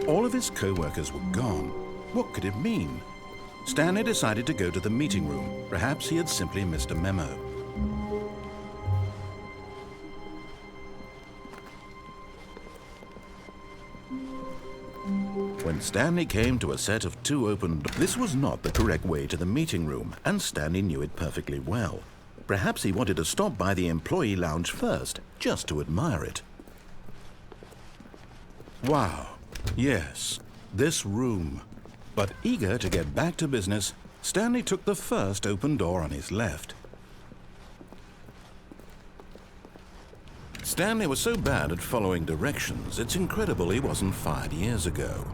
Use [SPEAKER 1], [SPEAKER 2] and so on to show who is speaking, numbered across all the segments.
[SPEAKER 1] All of his co-workers were gone. What could it mean? Stanley decided to go to the meeting room. Perhaps he had simply missed a memo. When Stanley came to a set of 2 open doors, this was not the correct way to the meeting room, and Stanley knew it perfectly well. Perhaps he wanted to stop by the employee lounge first, just to admire it. Wow, yes, this room. But eager to get back to business, Stanley took the first open door on his left. Stanley was so bad at following directions, it's incredible he wasn't fired years ago.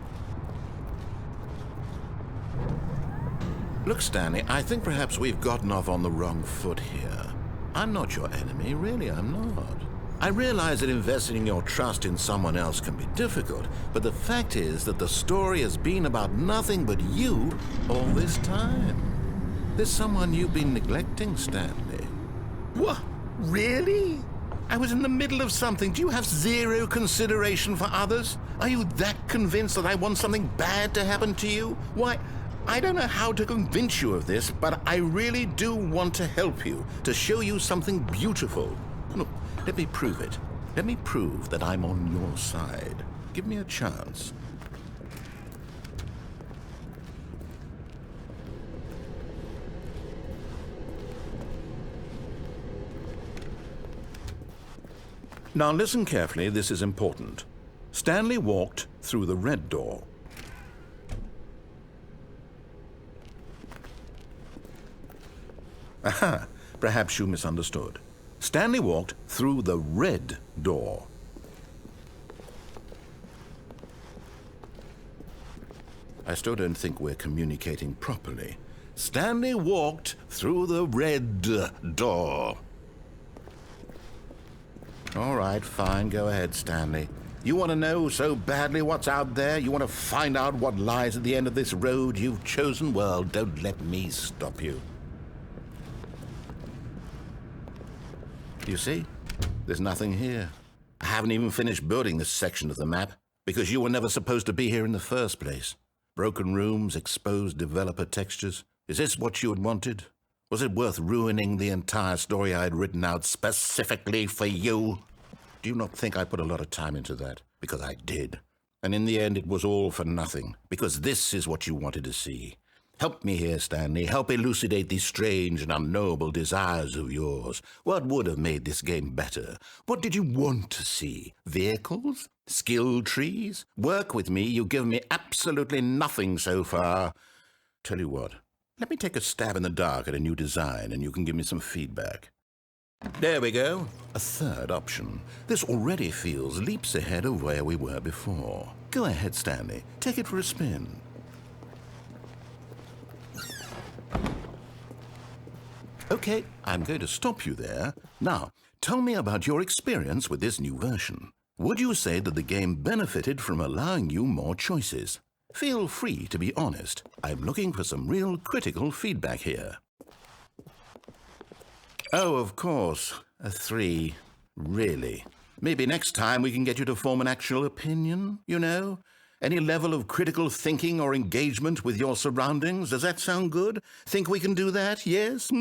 [SPEAKER 1] Look, Stanley, I think perhaps we've gotten off on the wrong foot here. I'm not your enemy, really, I'm not. I realize that investing your trust in someone else can be difficult, but the fact is that the story has been about nothing but you all this time. There's someone you've been neglecting, Stanley. What? Really? I was in the middle of something. Do you have zero consideration for others? Are you that convinced that I want something bad to happen to you? Why, I don't know how to convince you of this, but I really do want to help you, to show you something beautiful. Look, let me prove it. Let me prove that I'm on your side. Give me a chance. Now listen carefully, this is important. Stanley walked through the red door. Aha, perhaps you misunderstood. Stanley walked through the red door. I still don't think we're communicating properly. Stanley walked through the red door. All right, fine, go ahead, Stanley. You want to know so badly what's out there? You want to find out what lies at the end of this road you've chosen? Well, don't let me stop you. You see, there's nothing here. I haven't even finished building this section of the map, because you were never supposed to be here in the first place. Broken rooms, exposed developer textures. Is this what you had wanted? Was it worth ruining the entire story I had written out specifically for you? Do you not think I put a lot of time into that? Because I did. And in the end, it was all for nothing, because this is what you wanted to see. Help me here, Stanley. Help elucidate these strange and unknowable desires of yours. What would have made this game better? What did you want to see? Vehicles? Skill trees? Work with me. You've given me absolutely nothing so far. Tell you what, let me take a stab in the dark at a new design and you can give me some feedback. There we go. A third option. This already feels leaps ahead of where we were before. Go ahead, Stanley. Take it for a spin. Okay, I'm going to stop you there. Now, tell me about your experience with this new version. Would you say that the game benefited from allowing you more choices? Feel free to be honest. I'm looking for some real critical feedback here. Oh, of course. A 3. Really? Maybe next time we can get you to form an actual opinion, you know? Any level of critical thinking or engagement with your surroundings? Does that sound good? Think we can do that? Yes?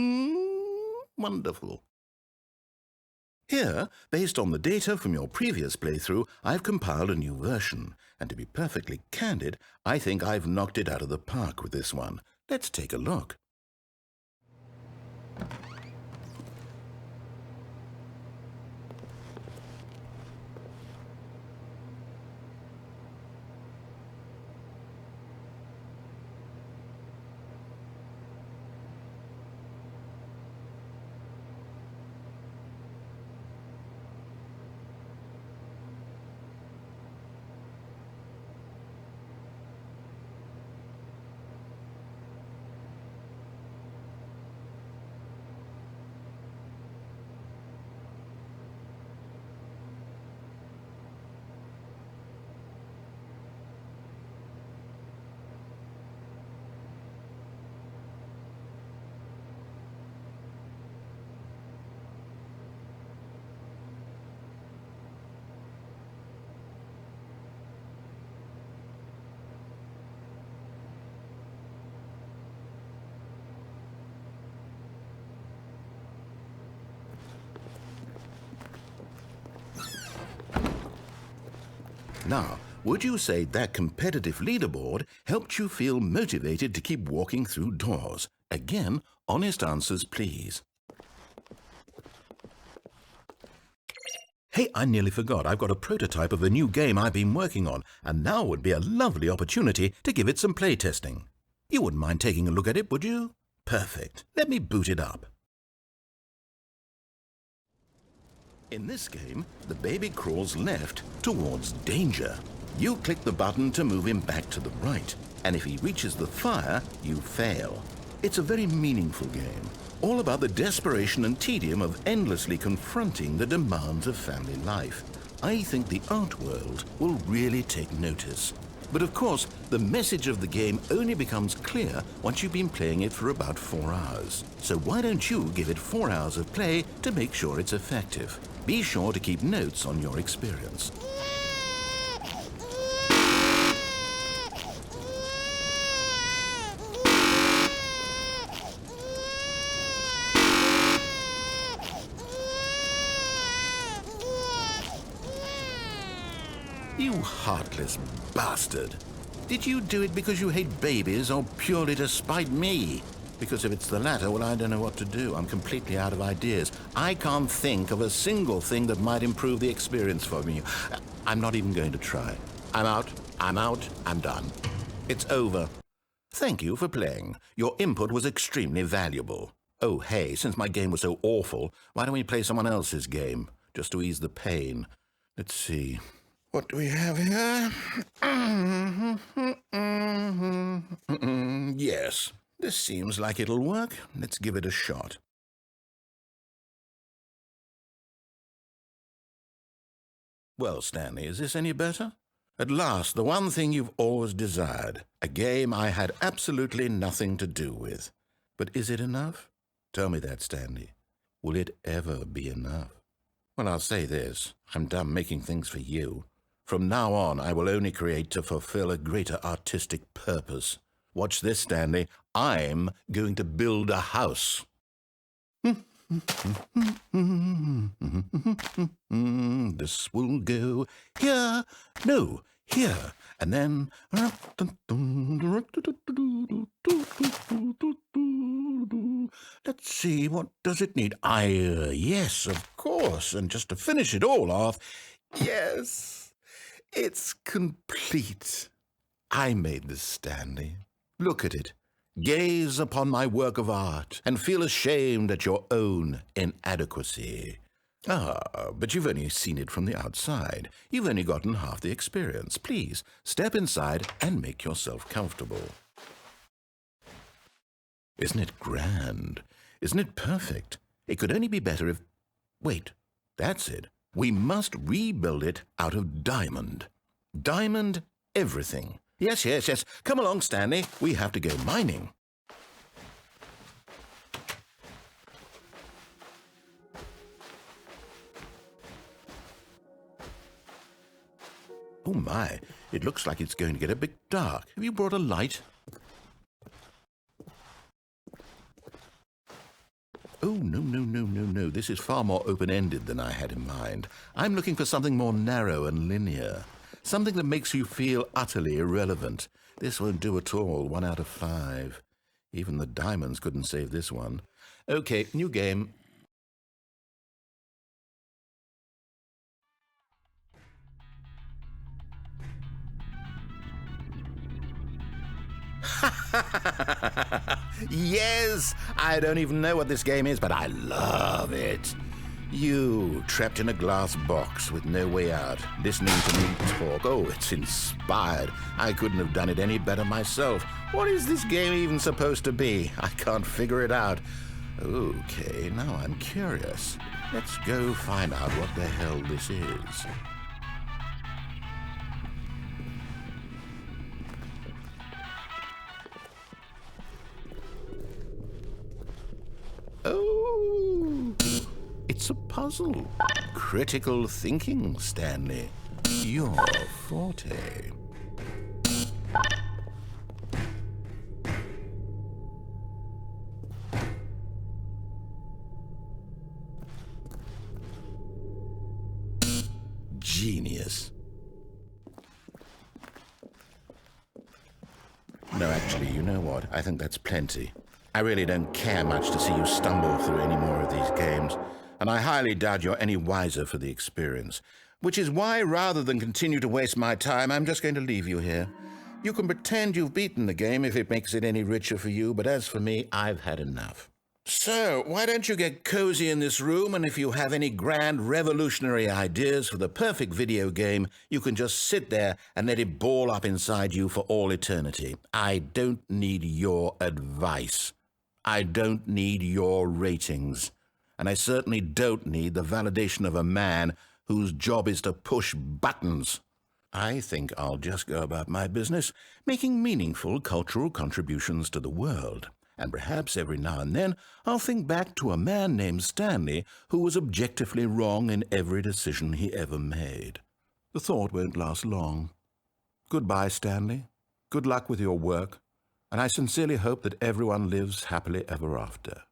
[SPEAKER 1] Wonderful. Here, based on the data from your previous playthrough, I've compiled a new version. And to be perfectly candid, I think I've knocked it out of the park with this one. Let's take a look. Now, would you say that competitive leaderboard helped you feel motivated to keep walking through doors? Again, honest answers, please. Hey, I nearly forgot. I've got a prototype of a new game I've been working on, and now would be a lovely opportunity to give it some playtesting. You wouldn't mind taking a look at it, would you? Perfect. Let me boot it up. In this game, the baby crawls left towards danger. You click the button to move him back to the right, and if he reaches the fire, you fail. It's a very meaningful game, all about the desperation and tedium of endlessly confronting the demands of family life. I think the art world will really take notice. But of course, the message of the game only becomes clear once you've been playing it for about 4 hours. So why don't you give it 4 hours of play to make sure it's effective? Be sure to keep notes on your experience. You heartless bastard. Did you do it because you hate babies or purely to spite me? Because if it's the latter, well, I don't know what to do. I'm completely out of ideas. I can't think of a single thing that might improve the experience for me. I'm not even going to try. I'm out, I'm done. It's over. Thank you for playing. Your input was extremely valuable. Oh, hey, since my game was so awful, why don't we play someone else's game, just to ease the pain? Let's see. What do we have here? Yes, this seems like it'll work. Let's give it a shot. Well, Stanley, is this any better? At last, the one thing you've always desired. A game I had absolutely nothing to do with. But is it enough? Tell me that, Stanley. Will it ever be enough? Well, I'll say this. I'm done making things for you. From now on, I will only create to fulfill a greater artistic purpose. Watch this, Stanley. I'm going to build a house. This will go here, no, here, and then... Let's see, what does it need? Yes, of course, and just to finish it all off, yes... It's complete. I made this, Stanley. Look at it. Gaze upon my work of art and feel ashamed at your own inadequacy. Ah, but you've only seen it from the outside. You've only gotten half the experience. Please, step inside and make yourself comfortable. Isn't it grand? Isn't it perfect? It could only be better if... Wait, that's it. We must rebuild it out of diamond. Diamond everything. Yes. Come along, Stanley. We have to go mining. Oh my, it looks like it's going to get a bit dark. Have you brought a light? Oh, no. This is far more open-ended than I had in mind. I'm looking for something more narrow and linear. Something that makes you feel utterly irrelevant. This won't do at all. 1 out of 5. Even the diamonds couldn't save this one. Okay, new game. Yes! I don't even know what this game is, but I love it. You, trapped in a glass box with no way out, listening to me talk. Oh, it's inspired. I couldn't have done it any better myself. What is this game even supposed to be? I can't figure it out. Okay, now I'm curious. Let's go find out what the hell this is. Oh, it's a puzzle. Critical thinking, Stanley. Your forte. Genius. No, actually, you know what? I think that's plenty. I really don't care much to see you stumble through any more of these games, and I highly doubt you're any wiser for the experience. Which is why, rather than continue to waste my time, I'm just going to leave you here. You can pretend you've beaten the game if it makes it any richer for you, but as for me, I've had enough. So, why don't you get cozy in this room, and if you have any grand revolutionary ideas for the perfect video game, you can just sit there and let it ball up inside you for all eternity. I don't need your advice. I don't need your ratings. And I certainly don't need the validation of a man whose job is to push buttons. I think I'll just go about my business, making meaningful cultural contributions to the world. And perhaps every now and then I'll think back to a man named Stanley who was objectively wrong in every decision he ever made. The thought won't last long. Goodbye, Stanley. Good luck with your work, and I sincerely hope that everyone lives happily ever after.